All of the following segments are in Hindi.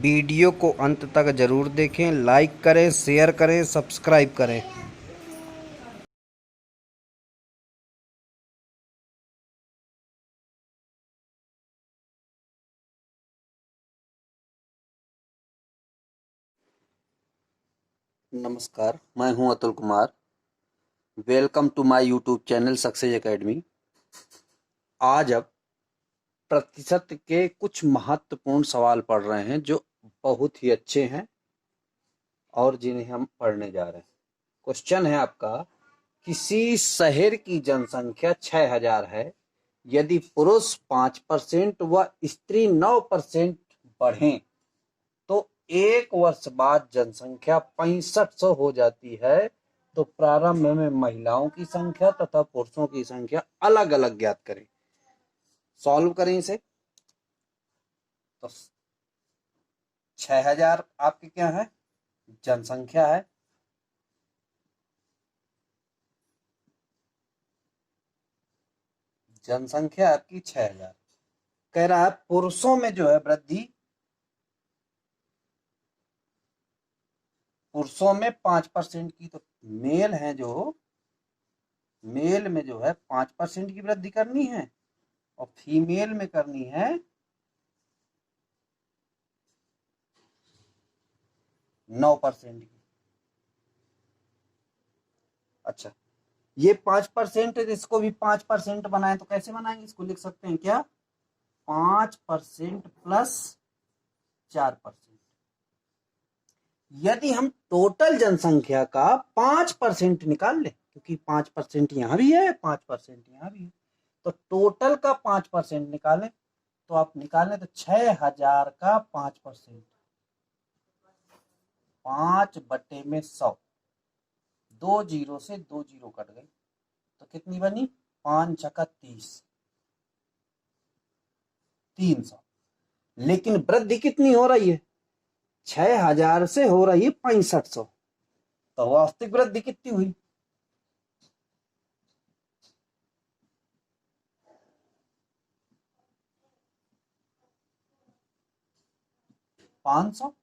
वीडियो को अंत तक ज़रूर देखें, लाइक करें, शेयर करें, सब्सक्राइब करें। नमस्कार, मैं हूं Atul Kumar. Welcome to my YouTube channel Success Academy. आज अब प्रतिशत के कुछ महत्वपूर्ण सवाल पढ़ रहे हैं जो बहुत ही अच्छे हैं और जिन्हें हम पढ़ने जा रहे हैं। क्वेश्चन है आपका, किसी शहर की जनसंख्या 6000 है। यदि पुरुष 5% व स्त्री 9% बढ़ें तो एक वर्ष बाद जनसंख्या 6500 हो जाती है। तो प्रारंभ में महिलाओं की संख्या तथा पुरुषों की संख्या अलग अलग ज्ञात करें। सॉल्व करें इसे। तो 6000 आपकी क्या है, जनसंख्या है। जनसंख्या आपकी 6000। कह रहा है पुरुषों में जो है वृद्धि, पुरुषों में 5% की। तो मेल है जो, मेल में जो है 5% की वृद्धि करनी है और फीमेल में करनी है 9% की। अच्छा, ये 5%, इसको भी 5% बनाए तो कैसे बनाएंगे? इसको लिख सकते हैं क्या, 5% प्लस 4%। यदि हम टोटल जनसंख्या का 5% निकाल ले, क्योंकि 5% यहां भी है, 5% यहां भी है, तो टोटल का 5% निकालें। तो आप निकालें तो 6000 का 5%, 5/100। 2 जीरो से 2 जीरो कट गई तो कितनी बनी, 5×6 = 30, 300। लेकिन वृद्धि कितनी हो रही है, 6000 से हो रही है 6500। तो वास्तविक वृद्धि कितनी हुई, 500।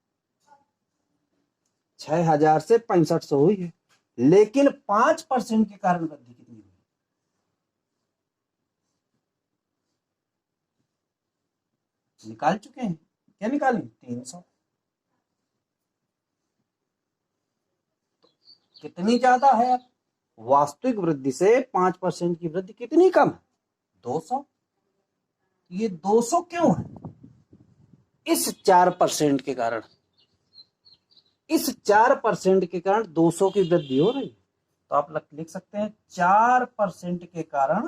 6000 से 6500 हुई है, लेकिन 5% के कारण वृद्धि कितनी हुई, निकाल चुके हैं। क्या निकाली, 300। कितनी ज्यादा है, वास्तविक वृद्धि से 5% की वृद्धि कितनी कम है, 200। ये 200 क्यों है, इस 4% के कारण। इस 4% के कारण 200 की वृद्धि हो रही है। तो आप लिख सकते हैं 4% के कारण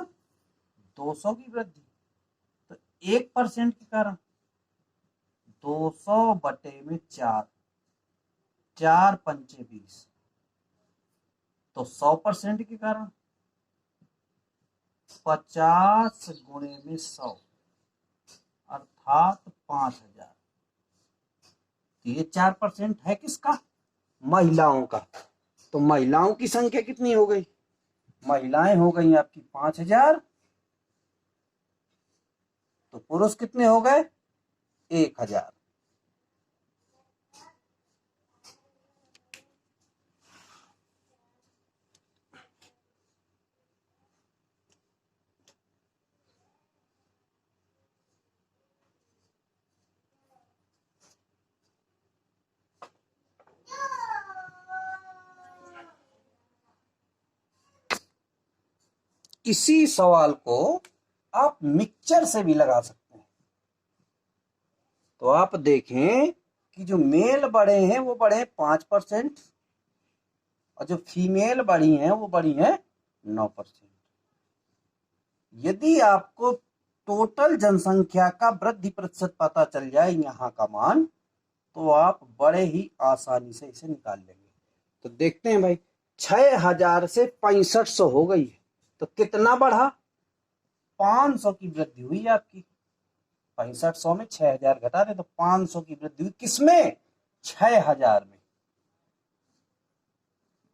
200 की वृद्धि। तो 1% के कारण 200/4, 4×5 = 20। तो 100% के कारण 50×100 अर्थात 5000। ये 4% है किसका, महिलाओं का। तो महिलाओं की संख्या कितनी हो गई, महिलाएं हो गई आपकी 5000। तो पुरुष कितने हो गए, 1000। इसी सवाल को आप मिक्सचर से भी लगा सकते हैं। तो आप देखें कि जो मेल बढ़े हैं वो बढ़े हैं 5% और जो फीमेल बढ़ी हैं वो बढ़ी हैं 9%। यदि आपको टोटल जनसंख्या का वृद्धि प्रतिशत पता चल जाए यहाँ का मान, तो आप बड़े ही आसानी से इसे निकाल लेंगे। तो देखते हैं भाई, 6000 से 6500 हो गई है, तो कितना बढ़ा, 500 की वृद्धि हुई आपकी। 6500 में 6000 घटा दे तो 500 की वृद्धि हुई, किसमें, 6000 में,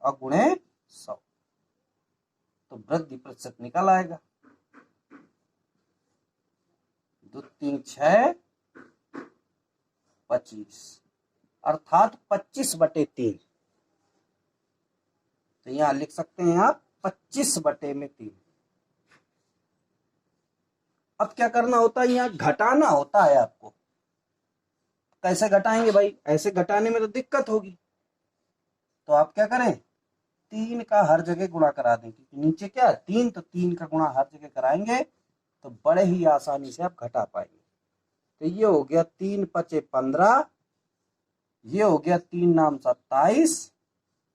और गुणे 100। तो वृद्धि प्रतिशत निकल आएगा, 2×3 = 6, 25, अर्थात 25/3। तो यहां लिख सकते हैं आप 25/3। अब क्या करना होता है, यहाँ घटाना होता है आपको। कैसे घटाएंगे भाई, ऐसे घटाने में तो दिक्कत होगी। तो आप क्या करें, 3 का हर जगह गुणा करा दें, क्योंकि नीचे क्या है 3, तो 3 का गुणा हर जगह कराएंगे तो बड़े ही आसानी से आप घटा पाएंगे। तो ये हो गया 3 पचे 15, ये हो गया 3 नाम 27,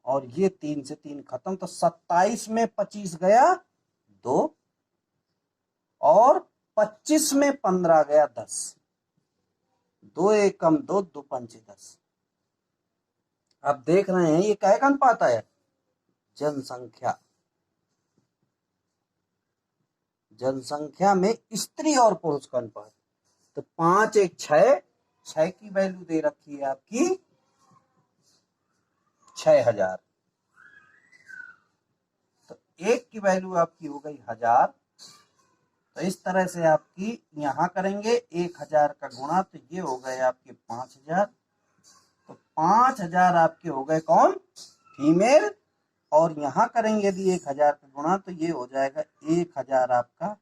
और ये 3 से 3 खत्म, तो 27 में 25 गया 2, और 25 में 15 गया 10। 2 एकम 2, 2 पंचे 10। आप देख रहे हैं ये क्या अनुपात है, जनसंख्या। जनसंख्या में स्त्री और पुरुष का अनुपात। तो 5 1 6, 6 की वैल्यू दे रखी है आपकी 6000, तो 1 की वैल्यू आपकी हो गई 1000। तो इस तरह से आपकी यहां करेंगे 1000 का गुणा, तो ये हो गए आपके 5000। तो 5000 आपके हो गए कौन, फीमेल, और यहां करेंगे यदि 1000 का गुणा तो ये हो जाएगा 1000 आपका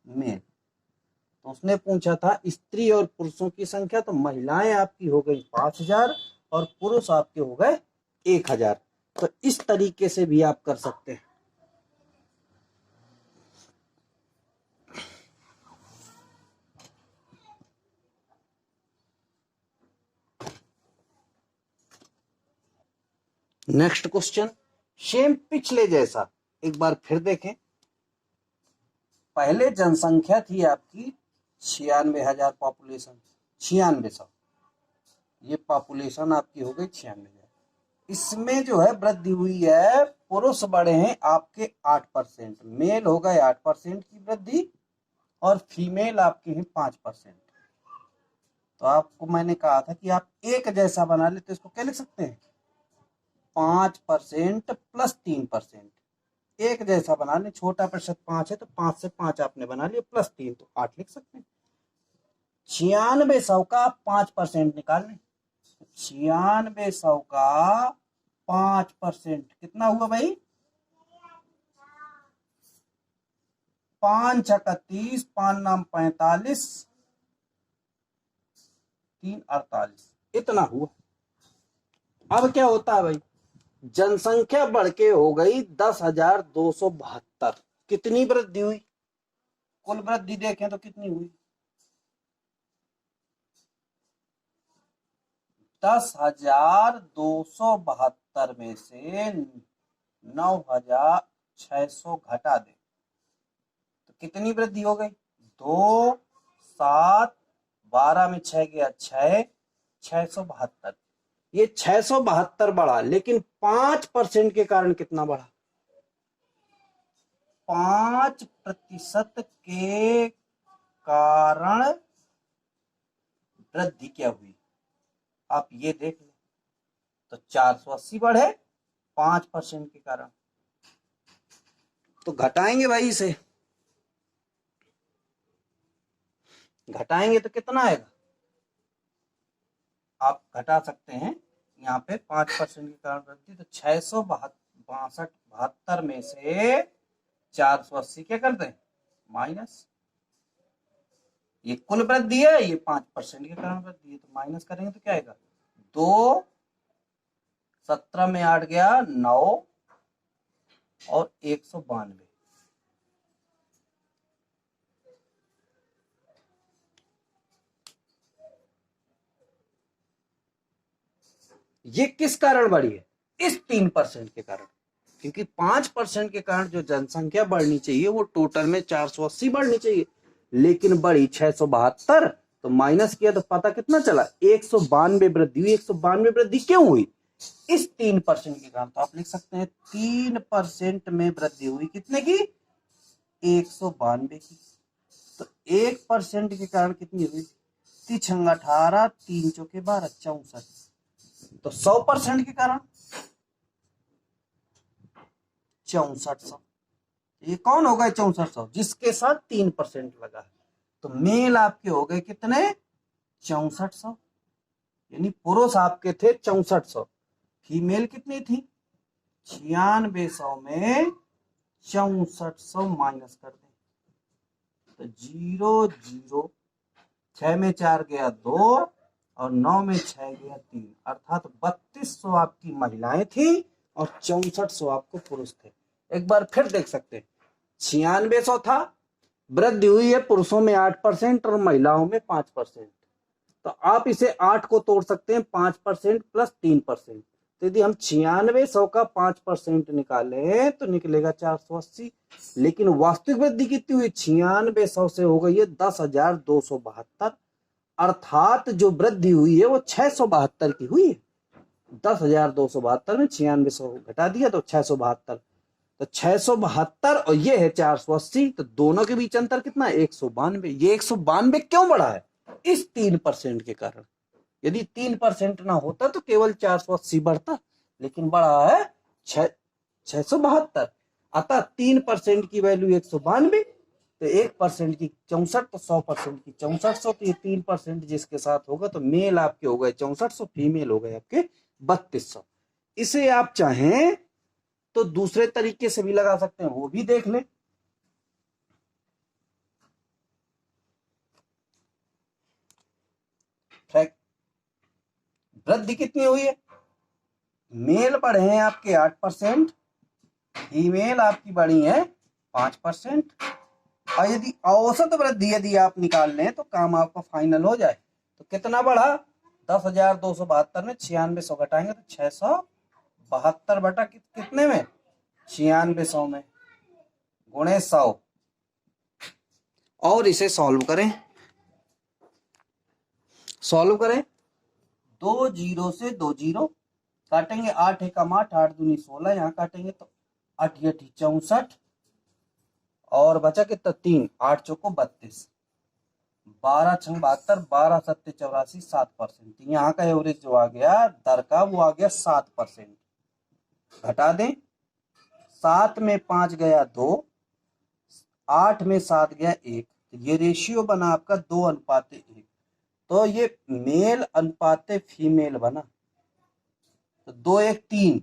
मेल। तो उसने पूछा था स्त्री और पुरुषों की संख्या, तो महिलाएं आपकी हो गई 5000 और पुरुष आपके हो गए 1000। तो इस तरीके से भी आप कर सकते हैं। नेक्स्ट क्वेश्चन सेम पिछले जैसा, एक बार फिर देखें। पहले जनसंख्या थी आपकी 96,000 पॉपुलेशन, 9600, ये पॉपुलेशन आपकी हो गई 96,000। इसमें जो है वृद्धि हुई है, पुरुष बढ़े हैं आपके 8%, मेल हो गए 8% की वृद्धि, और फीमेल आपके हैं 5%। तो आपको मैंने कहा था कि आप एक जैसा बना ले, तो इसको क्या लिख सकते हैं, 5% प्लस 3%। एक जैसा बना ले, छोटा प्रतिशत 5 है तो 5 से 5 आपने बना लिया, प्लस 3 तो 8 लिख सकते हैं। 9600 का 5% निकाल लें, 9600 का 5% कितना हुआ भाई, 5 छक्का 30, 5 नाम 45, 3 48, इतना हुआ। अब क्या होता है भाई, जनसंख्या बढ़ के हो गई 10,272। कितनी वृद्धि हुई, कुल वृद्धि देखें तो कितनी हुई, 10,272 में से 9,600 घटा दे तो कितनी वृद्धि हो गई, 2 7 12 में 6 गया 6, 672। ये 672 बढ़ा, लेकिन 5% के कारण कितना बढ़ा, 5% के कारण वृद्धि क्या हुई, आप ये देख लो। तो 480 बढ़े 5% के कारण। तो घटाएंगे भाई इसे, घटाएंगे तो कितना आएगा, आप घटा सकते हैं यहाँ पे 5% के कारण वृद्धि, तो 672 में से 480 क्या कर दें, माइनस। ये कुल वृद्धि है, ये 5% के कारण वृद्धि है, तो माइनस करेंगे तो क्या आएगा, 2 17 में 8 गया 9, और 192। ये किस कारण बढ़ी है, इस 3% के कारण। क्योंकि 5% के कारण जो जनसंख्या बढ़नी चाहिए वो टोटल में 480 बढ़नी चाहिए, लेकिन बढ़ी 672, तो माइनस किया तो पता कितना चला, 192 वृद्धि हुई। 192 वृद्धि क्यों हुई, इस 3% के कारण। तो आप लिख सकते हैं 3% में वृद्धि हुई, कितने की, 192 की। तो 1% के कारण कितनी हुई, 3 18, 3 चौके 12, 64। तो 100% के कारण 6400। ये कौन हो गए 6400, जिसके साथ 3% लगा है। तो मेल आपके हो गए कितने, 6400। यानी पुरुष आपके थे 6400, फीमेल कितनी थी 9600 में 6400 माइनस कर दें तो 0 0, 6 में 4 गया 2 और 9 में 6 गया 3, अर्थात 3200 आपकी महिलाएं थी और 6400 आपको पुरुष थे। एक बार फिर देख सकते हैं, 9600 था, वृद्धि हुई है पुरुषों में 8% और महिलाओं में 5%। तो आप इसे 8 को तोड़ सकते हैं 5% प्लस 3%। तो यदि हम 9600 का 5% निकालें तो निकलेगा 480, लेकिन वास्तविक वृद्धि कितनी हुई 9600 से हो गई है 10,272, अर्थात जो वृद्धि हुई है वो 672 की हुई है। 10,272 में 9600 घटा दिया तो 672, तो 672 और ये है 480, तो दोनों के बीच अंतर कितना 192। ये 192 क्यों बढ़ा है इस 3% के कारण। यदि 3% ना होता तो केवल 480 बढ़ता, लेकिन बढ़ा है 672, अतः 3% की वैल्यू 192, तो 1% की 64, तो 100% की 6400, तो ये 3% जिसके साथ होगा तो मेल आपके हो गए 6400, फीमेल हो गए आपके 3200। इसे आप चाहें तो दूसरे तरीके से भी लगा सकते हैं, वो भी देख लें। वृद्धि कितनी हुई है, मेल बढ़े हैं आपके 8%, फीमेल आपकी बढ़ी है 5%। और यदि औसत वृद्धि यदि आप निकाल लें तो काम आपका फाइनल हो जाए, तो कितना बढ़ा 10,272 में 9600 घटाएंगे तो 672 बटा कितने में 9600 में गुणे 100। और इसे सॉल्व करें, दो जीरो से 2 जीरो काटेंगे, 8 एकम 8, 8 दूनी 16, यहाँ काटेंगे तो 8 8 64 और बचा कितना 3, 8 चौको 32, 12 6 72, 12 7 84, 7%। यहाँ का एवरेज जो आ गया दर का वो आ गया 7%। घटा दें, 7 में 5 गया 2, 8 में 7 गया 1, ये रेशियो बना आपका 2:1। तो ये मेल अनुपात फीमेल बना, तो 2 1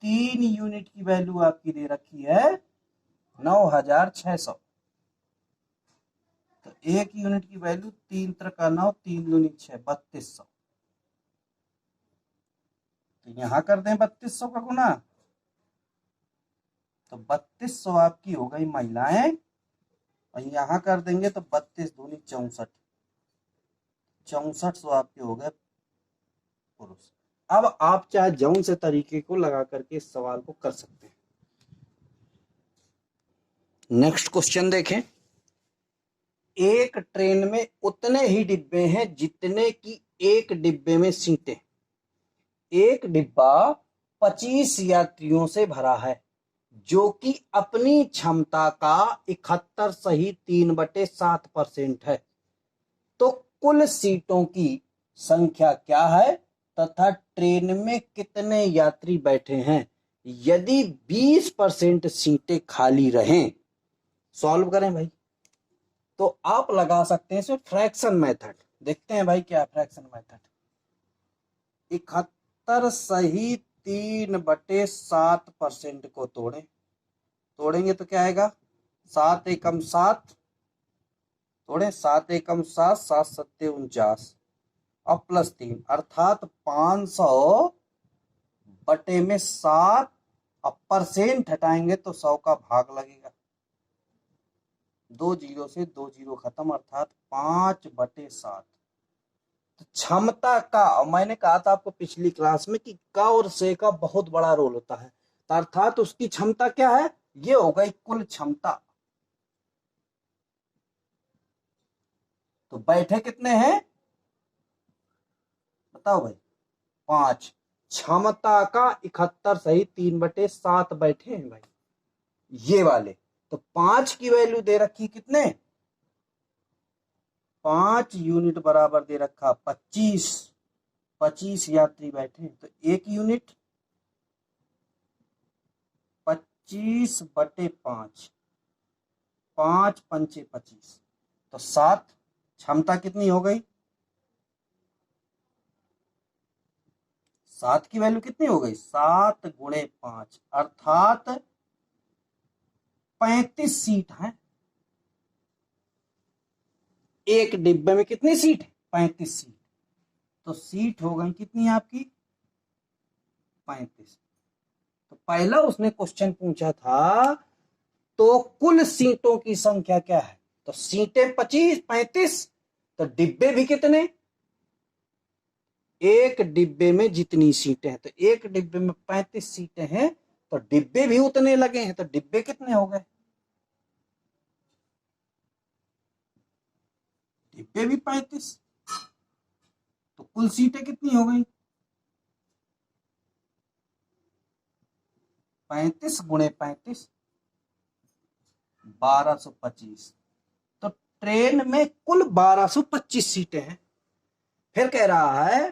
3 यूनिट की वैल्यू आपकी दे रखी है 9600, तो 1 यूनिट की वैल्यू 3 का 9, 3 दूनी 6, 3200। तो यहां कर दें 3200 का गुना, तो 3200 आपकी हो गई महिलाएं, और यहां कर देंगे तो 32 दूनी 64, 6400 आपके हो गए पुरुष। अब आप चाहे जौन से तरीके को लगा करके इस सवाल को कर सकते हैं। नेक्स्ट क्वेश्चन देखें, एक ट्रेन में उतने ही डिब्बे हैं जितने की एक डिब्बे में सीटें। एक डिब्बा 25 यात्रियों से भरा है जो कि अपनी क्षमता का 71 सही 3/7% है। तो कुल सीटों की संख्या क्या है तथा ट्रेन में कितने यात्री बैठे हैं यदि 20% सीटें खाली रहें। सॉल्व करें भाई, तो आप लगा सकते हैं इसमें फ्रैक्शन मेथड। देखते हैं भाई क्या फ्रैक्शन मेथड। 71 सही 3/7% को तोड़ेंगे तो क्या आएगा 7 एकम 7, तोड़े 7 एकम 7, 7 सत्ते 49 और प्लस 3, अर्थात 500 बटे में 7, अब परसेंट हटाएंगे तो 100 का भाग लगेगा, 2 जीरो से 2 जीरो खत्म, अर्थात 5/7। तो क्षमता का, मैंने कहा था आपको पिछली क्लास में कि का और से का बहुत बड़ा रोल होता है, तो अर्थात उसकी क्षमता क्या है, ये हो गई कुल क्षमता। तो बैठे कितने हैं बताओ भाई 5, क्षमता का 71 सही 3/7 बैठे हैं भाई ये वाले। तो 5 की वैल्यू दे रखी कितने 5 यूनिट बराबर दे रखा 25 यात्री बैठे, तो 1 यूनिट 25/5, 5 पंचे 25, तो 7, क्षमता कितनी हो गई 7 की वैल्यू कितनी हो गई, 7 गुणे 5 अर्थात 35 सीट है। एक डिब्बे में कितनी सीट है, 35 सीट। तो सीट हो गई कितनी आपकी, 35। तो पहला उसने क्वेश्चन पूछा था तो कुल सीटों की संख्या क्या है, तो सीटें 35, तो डिब्बे भी कितने, एक डिब्बे में जितनी सीटें हैं, तो एक डिब्बे में 35 सीटें हैं, तो डिब्बे भी उतने लगे हैं, तो डिब्बे कितने हो गए, डिब्बे भी 35। तो कुल सीटें कितनी हो गई, 35 गुणे 35 1225। तो ट्रेन में कुल 1225 सीटें हैं। फिर कह रहा है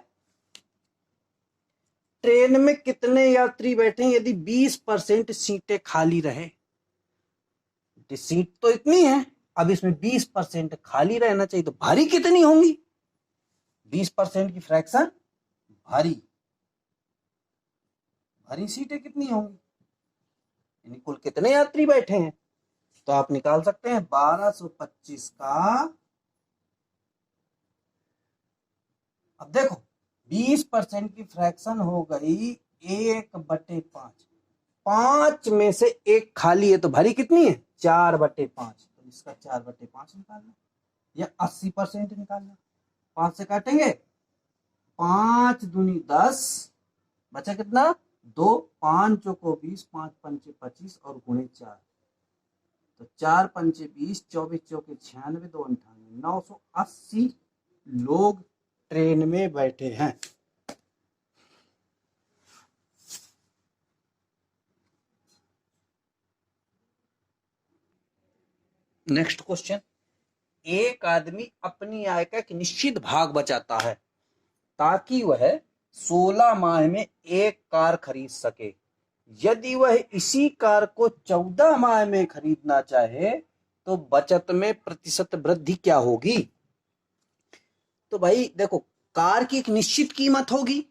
ट्रेन में कितने यात्री बैठे हैं यदि 20% सीटें खाली रहे। सीट तो इतनी है, अब इसमें 20% खाली रहना चाहिए, तो भारी कितनी होंगी, 20% की फ्रैक्शन भारी, भारी सीटें कितनी होंगी, यानी कुल कितने यात्री बैठे हैं। तो आप निकाल सकते हैं 1225 का, अब देखो 20% की फ्रैक्शन हो गई 1/5, 5 में से एक खाली है, तो भारी कितनी है 4/5, तो इसका 4/5 निकालना या 80% निकालना। 5 से काटेंगे, 5 दूनी 10, बचा कितना 2, 5 चौको 20, 5 पंचे 25 और गुणे 4, तो 4 पंचे 20, 24 चौके 96, 2 98, 980 लोग ट्रेन में बैठे हैं। नेक्स्ट क्वेश्चन, एक आदमी अपनी आय का एक निश्चित भाग बचाता है ताकि वह 16 माह में एक कार खरीद सके। यदि वह इसी कार को 14 माह में खरीदना चाहे तो बचत में प्रतिशत वृद्धि क्या होगी। तो भाई देखो, कार की एक निश्चित कीमत होगी,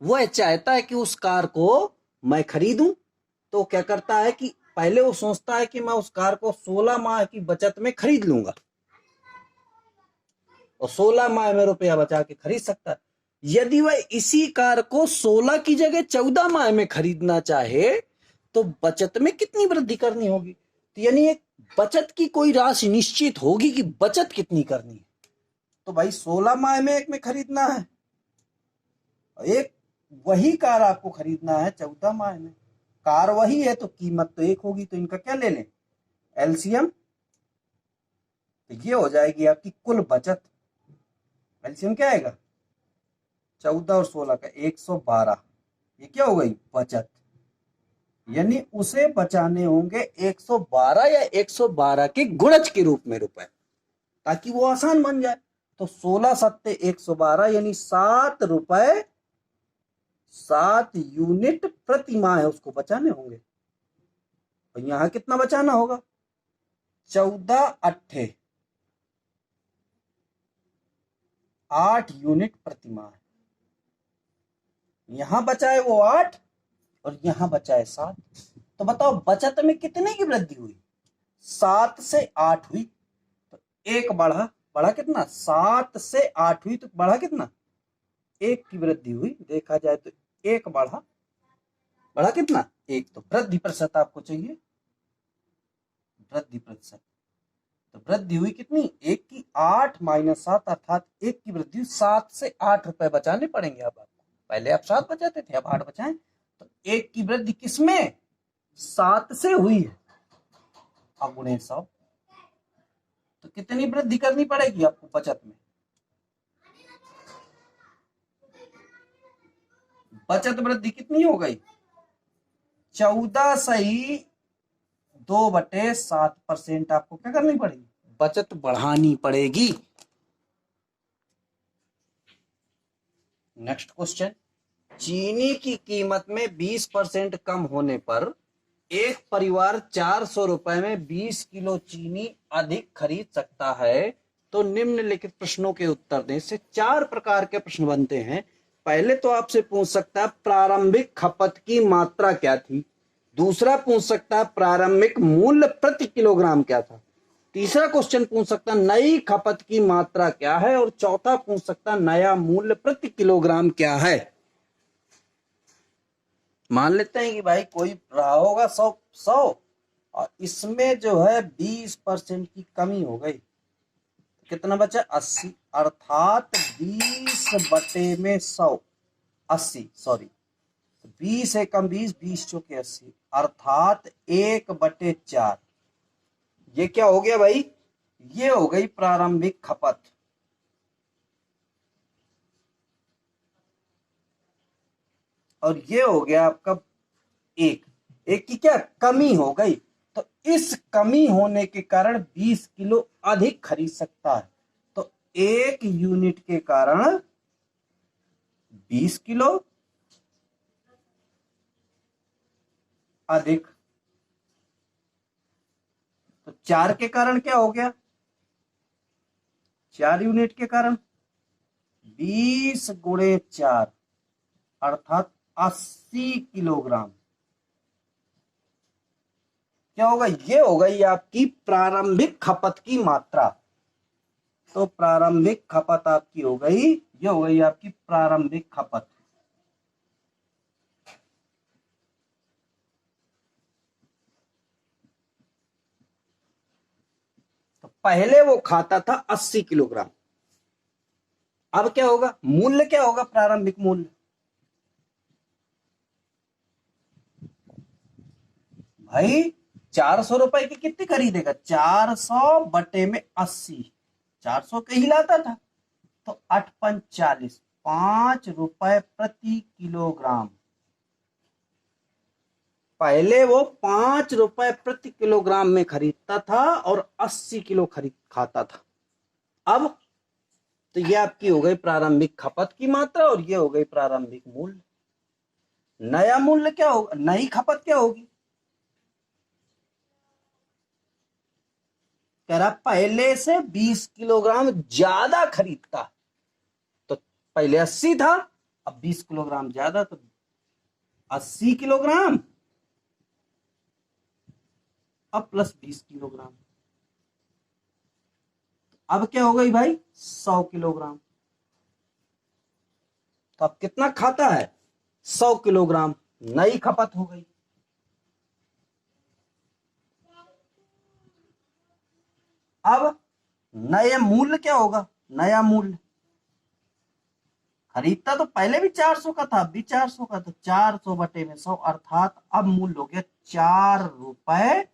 वह चाहता है कि उस कार को मैं खरीदूं, तो क्या करता है कि पहले वो सोचता है कि मैं उस कार को 16 माह की बचत में खरीद लूंगा और 16 माह में रुपया बचा के खरीद सकता है। यदि वह इसी कार को 16 की जगह 14 माह में खरीदना चाहे तो बचत में कितनी वृद्धि करनी होगी। तो यानी एक बचत की कोई राशि निश्चित होगी कि बचत कितनी करनी है। तो भाई 16 माह में एक में खरीदना है, एक वही कार आपको खरीदना है 14 माह में, कार वही है तो कीमत तो एक होगी, तो इनका क्या ले लें, एलसीएम। तो ये हो जाएगी आपकी कुल बचत, एलसीएम क्या आएगा 14 और 16 का 112, ये क्या हो गई बचत, यानी उसे बचाने होंगे 112 या 112 के गुणज के रूप में रुपए, ताकि वो आसान बन जाए। तो 16 सत्ते 112 यानी 7 रुपए 7 यूनिट प्रति माह है उसको बचाने होंगे। और यहां कितना बचाना होगा 14 अट्ठे 8 यूनिट प्रति माह, यहां बचाए वो 8 और यहां बचाए 7। तो बताओ बचत में कितने की वृद्धि हुई, 7 से 8 हुई, तो एक बढ़ा, बढ़ा कितना 7 से 8 हुई, तो बढ़ा कितना 1 की वृद्धि हुई। देखा जाए तो 1 बढ़ा, बढ़ा कितना 1, तो वृद्धि प्रतिशत आपको चाहिए, वृद्धि प्रतिशत। तो वृद्धि हुई कितनी 1 की, 8 माइनस 7 अर्थात 1 की वृद्धि हुई, 7 से 8 रुपए बचाने पड़ेंगे अब आपको। पहले आप 7 बचाते थे, अब 8 बचाएं, तो 1 की वृद्धि किसमें 7 से हुई है, अब गुणे 100, तो कितनी वृद्धि करनी पड़ेगी आपको बचत में, बचत वृद्धि कितनी हो गई 14 सही 2/7% आपको क्या करनी पड़ेगी, बचत बढ़ानी पड़ेगी। नेक्स्ट क्वेश्चन, चीनी की कीमत में 20% कम होने पर एक परिवार 400 रुपए में 20 किलो चीनी अधिक खरीद सकता है, तो निम्नलिखित प्रश्नों के उत्तर दें। इससे 4 प्रकार के प्रश्न बनते हैं। पहले तो आपसे पूछ सकता है प्रारंभिक खपत की मात्रा क्या थी। दूसरा पूछ सकता है प्रारंभिक मूल्य प्रति किलोग्राम क्या था। तीसरा क्वेश्चन पूछ सकता है नई खपत की मात्रा क्या है। और चौथा पूछ सकता है नया मूल्य प्रति किलोग्राम क्या है। मान लेते हैं कि भाई कोई रहा होगा 100 और इसमें जो है 20% की कमी हो गई, कितना बचा 80, अर्थात 20/100 80, सॉरी 20 एकम 20, 20 चौके 80, अर्थात 1/4। ये क्या हो गया भाई, ये हो गई प्रारंभिक खपत। और ये हो गया आपका एक की क्या कमी हो गई। तो इस कमी होने के कारण 20 किलो अधिक खरीद सकता है। तो 1 यूनिट के कारण 20 किलो अधिक। तो 4 के कारण क्या हो गया, 4 यूनिट के कारण 20 गुणे 4 अर्थात 80 किलोग्राम। क्या होगा, ये हो गई आपकी प्रारंभिक खपत की मात्रा। तो प्रारंभिक खपत आपकी हो गई, ये हो गई आपकी प्रारंभिक खपत। तो पहले वो खाता था 80 किलोग्राम, अब क्या होगा, मूल्य क्या होगा, प्रारंभिक मूल्य भाई 400 रुपए की कितनी खरीदेगा, 400/80, 400 के ही लाता था। तो 8×5 = 5 रुपए प्रति किलोग्राम। पहले वो 5 रुपए प्रति किलोग्राम में खरीदता था और 80 किलो खाता था। अब तो ये आपकी हो गई प्रारंभिक खपत की मात्रा और ये हो गई प्रारंभिक मूल्य। नया मूल्य क्या होगा, नई खपत क्या होगी, कह रहा पहले से 20 किलोग्राम ज्यादा खरीदता। तो पहले 80 था, अब 20 किलोग्राम ज्यादा, तो 80 किलोग्राम अब प्लस 20 किलोग्राम। अब क्या हो गई भाई 100 किलोग्राम। तो अब कितना खाता है, 100 किलोग्राम, नई खपत हो गई। अब नया मूल्य क्या होगा, नया मूल्य खरीदता तो पहले भी 400 का था, अब भी 400 का, तो 400/100 अर्थात अब मूल्य हो गया 4 रुपए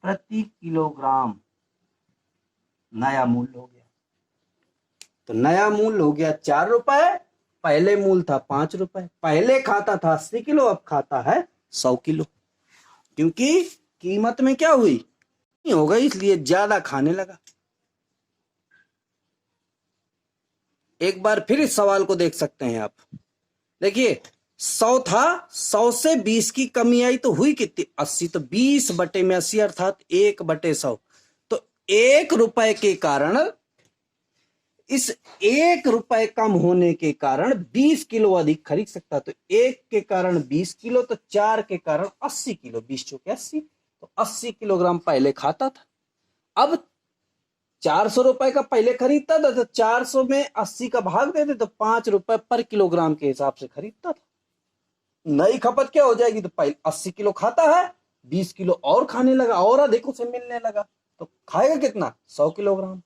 प्रति किलोग्राम। नया मूल्य हो गया, तो नया मूल्य हो गया 4 रुपए, पहले मूल्य था 5 रुपए। पहले खाता था 80 किलो, अब खाता है 100 किलो, क्योंकि कीमत में क्या हुई, हो गई, इसलिए ज्यादा खाने लगा। एक बार फिर इस सवाल को देख सकते हैं आप। देखिए 100 था, 100 से 20 की कमी आई तो हुई कितनी, 80। तो 20/80 अर्थात 1/100। तो 1 रुपए के कारण, इस 1 रुपए कम होने के कारण 20 किलो अधिक खरीद सकता। तो 1 के कारण 20 किलो, तो 4 के कारण 80 किलो, 20 चौके 80, तो 80 किलोग्राम पहले खाता था। अब 400 रुपए का पहले खरीदता था, तो 400 में 80 का भाग देते तो 5 रुपए पर किलोग्राम के हिसाब से खरीदता था। नई खपत क्या हो जाएगी, तो पहले 80 किलो खाता है, 20 किलो और खाने लगा, और अधिक उसे मिलने लगा, तो खाएगा कितना, 100 किलोग्राम।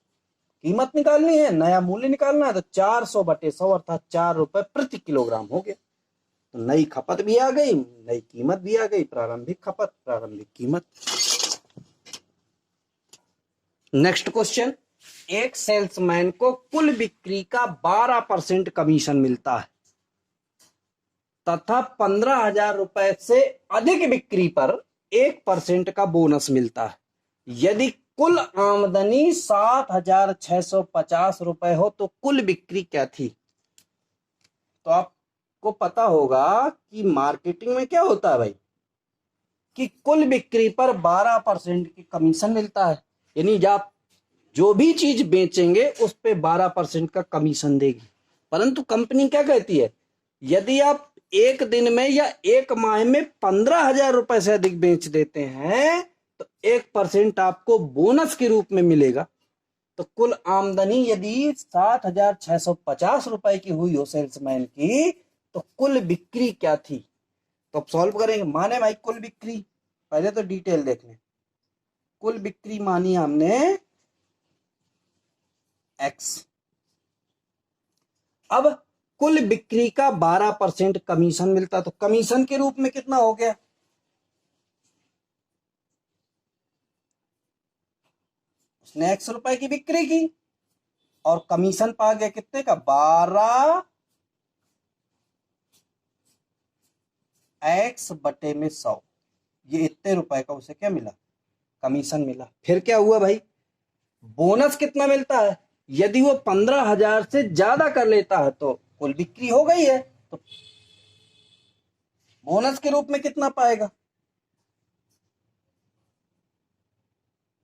कीमत निकालनी है, नया मूल्य निकालना है, तो 400/100 अर्थात 4 रुपए प्रति किलोग्राम हो गया। तो नई खपत भी आ गई, नई कीमत भी आ गई, प्रारंभिक खपत, प्रारंभिक कीमत। नेक्स्ट क्वेश्चन, एक सेल्समैन को कुल बिक्री का 12% कमीशन मिलता है तथा 15,000 रुपए से अधिक बिक्री पर 1% का बोनस मिलता है। यदि कुल आमदनी 7,650 रुपए हो तो कुल बिक्री क्या थी। तो आपको पता होगा कि मार्केटिंग में क्या होता है भाई, कि कुल बिक्री पर 12% की कमीशन मिलता है। यानी जब जो भी चीज बेचेंगे उस पे 12% का कमीशन देगी। परंतु कंपनी क्या कहती है, यदि आप एक दिन में या एक माह में 15,000 रुपए से अधिक बेच देते हैं तो 1% आपको बोनस के रूप में मिलेगा। तो कुल आमदनी यदि 7,650 रुपए की हुई हो सेल्समैन की, तो कुल बिक्री क्या थी। तो अब सॉल्व करेंगे। माने भाई कुल बिक्री, पहले तो डिटेल देख लें। कुल बिक्री मानी हमने एक्स। अब कुल बिक्री का 12% कमीशन मिलता, तो कमीशन के रूप में कितना हो गया, उसने एक्स रुपए की बिक्री की और कमीशन पा गया कितने का, 12x/100। ये इतने रुपए का उसे क्या मिला, कमीशन मिला। फिर क्या हुआ भाई, बोनस कितना मिलता है, यदि वो 15,000 से ज्यादा कर लेता है तो कुल बिक्री हो गई है, तो बोनस के रूप में कितना पाएगा,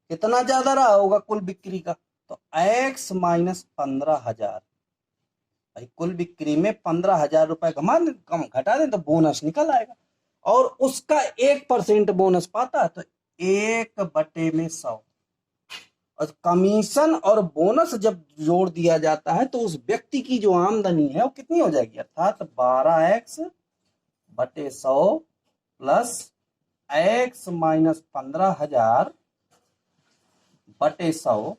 कितना ज्यादा रहा होगा कुल बिक्री का, तो x माइनस 15,000। भाई कुल बिक्री में 15,000 रुपए कम घटा दें तो बोनस निकल आएगा, और उसका 1% बोनस पाता है तो 1/100। और कमीशन और बोनस जब जोड़ दिया जाता है तो उस व्यक्ति की जो आमदनी है वो कितनी हो जाएगी, अर्थात 12x/100 प्लस x माइनस 15,000/100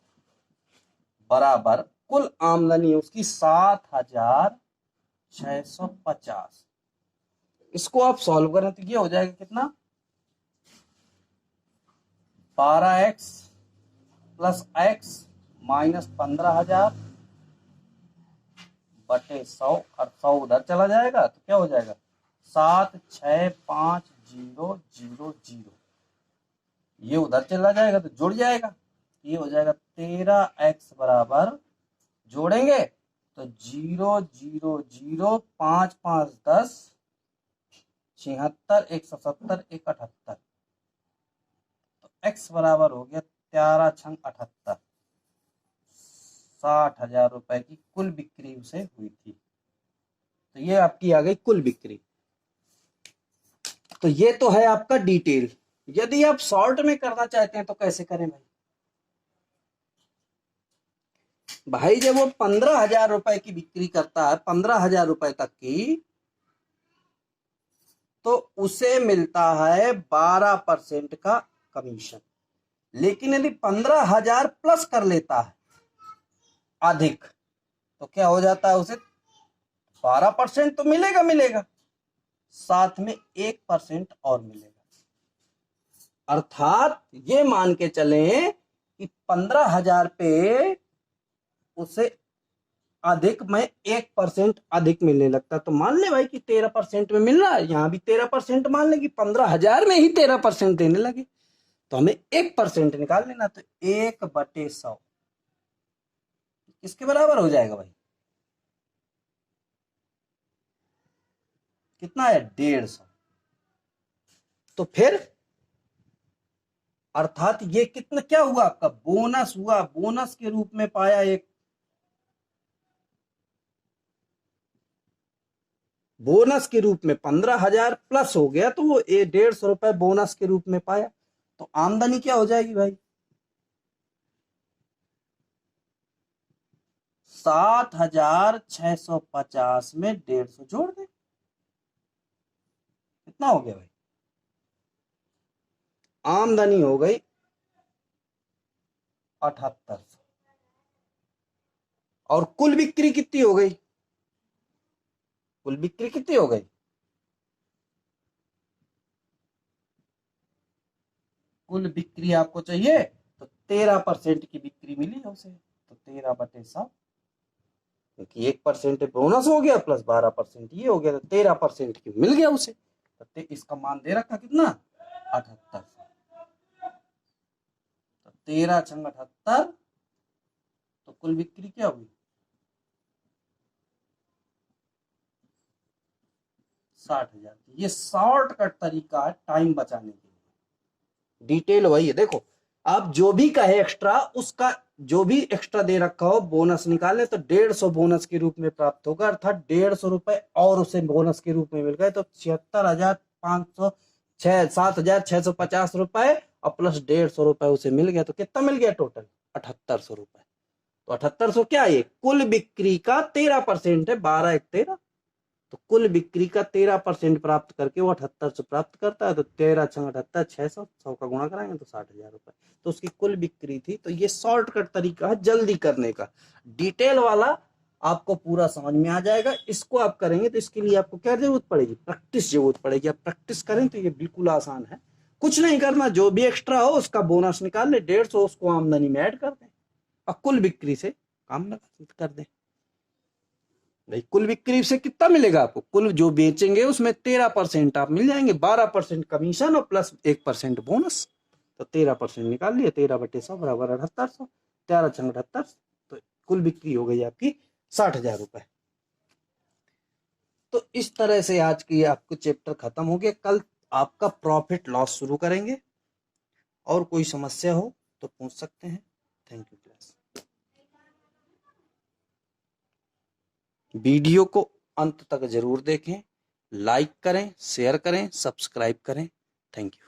बराबर कुल आमदनी उसकी 7,650। इसको आप सॉल्व करें तो ये हो जाएगा कितना, 12x प्लस x माइनस 15,000/100 और 100 उधर चला जाएगा तो क्या हो जाएगा, 7,650,000। ये उधर चला जाएगा तो जुड़ जाएगा, ये हो जाएगा 13x बराबर, जोड़ेंगे तो 0 0 0 5 5 10 76 170 178। तो x बराबर हो गया 13 छंग 78। 60,000 रुपए की कुल बिक्री उसे हुई थी। तो ये आपकी आ गई कुल बिक्री। तो ये तो है आपका डिटेल। यदि आप शॉर्ट में करना चाहते हैं तो कैसे करें भाई, भाई जब वो 15,000 रुपए की बिक्री करता है, 15,000 रुपए तक की, तो उसे मिलता है 12% का कमीशन। लेकिन यदि 15,000 प्लस कर लेता है अधिक, तो क्या हो जाता है, उसे 12% तो मिलेगा मिलेगा, साथ में 1% और मिलेगा। अर्थात ये मान के चलें कि 15,000 पे उसे अधिक में 1% अधिक मिलने लगता, तो मान ले भाई कि 13% में मिल रहा है, यहां भी 13% मान ले कि 15,000 में ही 13% देने लगे, तो हमें 1% निकाल लेना। तो 1/100 किसके बराबर हो जाएगा भाई, कितना है, 150। तो फिर अर्थात ये कितना क्या हुआ आपका, बोनस हुआ, बोनस के रूप में पाया एक, बोनस के रूप में 15,000 प्लस हो गया तो वो 150 रुपए बोनस के रूप में पाया। तो आमदनी क्या हो जाएगी भाई, 7,650 में 150 जोड़ दे, कितना हो गया भाई, आमदनी हो गई 7,800। और कुल बिक्री कितनी हो गई, कुल बिक्री कितनी हो गई, कुल बिक्री आपको चाहिए तो 13% की बिक्री मिली है उसे, तो 13/100, क्योंकि 1% बोनस हो गया प्लस 12% ये हो गया, तो 13% की मिल गया उसे। तो इसका मान दे रखा कितना, 78। तो 13 छंग 78, तो कुल बिक्री क्या हुई, 60,000। ये शॉर्टकट तरीका है टाइम बचाने के लिए। डिटेल वही है, देखो आप जो भी कहे एक्स्ट्रा, उसका जो भी एक्स्ट्रा दे रखा हो बोनस निकालने तो 150 बोनस के रूप में प्राप्त होगा, अर्थात 150 रुपए और उसे बोनस के रूप में मिल गए, तो 76,500 7,650 रुपए और प्लस 150 रुपए उसे मिल गया, तो कितना मिल गया टोटल 7800 रुपए। तो 7800 क्या है, कुल बिक्री का 13% है, 12 एक 13, तो कुल बिक्री का 13% प्राप्त करके वो 7800 प्राप्त करता है। तो 13 छंग 78, 600, 100 का गुणा कराएंगे तो 60,000 रुपए, तो उसकी कुल बिक्री थी। तो ये शॉर्टकट तरीका है जल्दी करने का, डिटेल वाला आपको पूरा समझ में आ जाएगा। इसको आप करेंगे तो इसके लिए आपको क्या जरूरत पड़ेगी, प्रैक्टिस जरूरत पड़ेगी। आप प्रैक्टिस करें तो ये बिल्कुल आसान है, कुछ नहीं करना, जो भी एक्स्ट्रा हो उसका बोनस निकाल ले, 150 उसको आमदनी में ऐड कर दें और कुल बिक्री से काम कर दें। भाई कुल बिक्री से कितना मिलेगा आपको, कुल जो बेचेंगे उसमें 13% आप मिल जाएंगे, 12% कमीशन और प्लस 1% बोनस, तो 13% निकाल लिए, 13/100 बराबर 7800, 13×78, तो कुल बिक्री हो गई आपकी 60,000 रुपए। तो इस तरह से आज की आपको चैप्टर खत्म हो गया। कल आपका प्रॉफिट लॉस शुरू करेंगे, और कोई समस्या हो तो पूछ सकते हैं। Thank you class. वीडियो को अंत तक जरूर देखें, लाइक करें, शेयर करें, सब्सक्राइब करें। Thank you.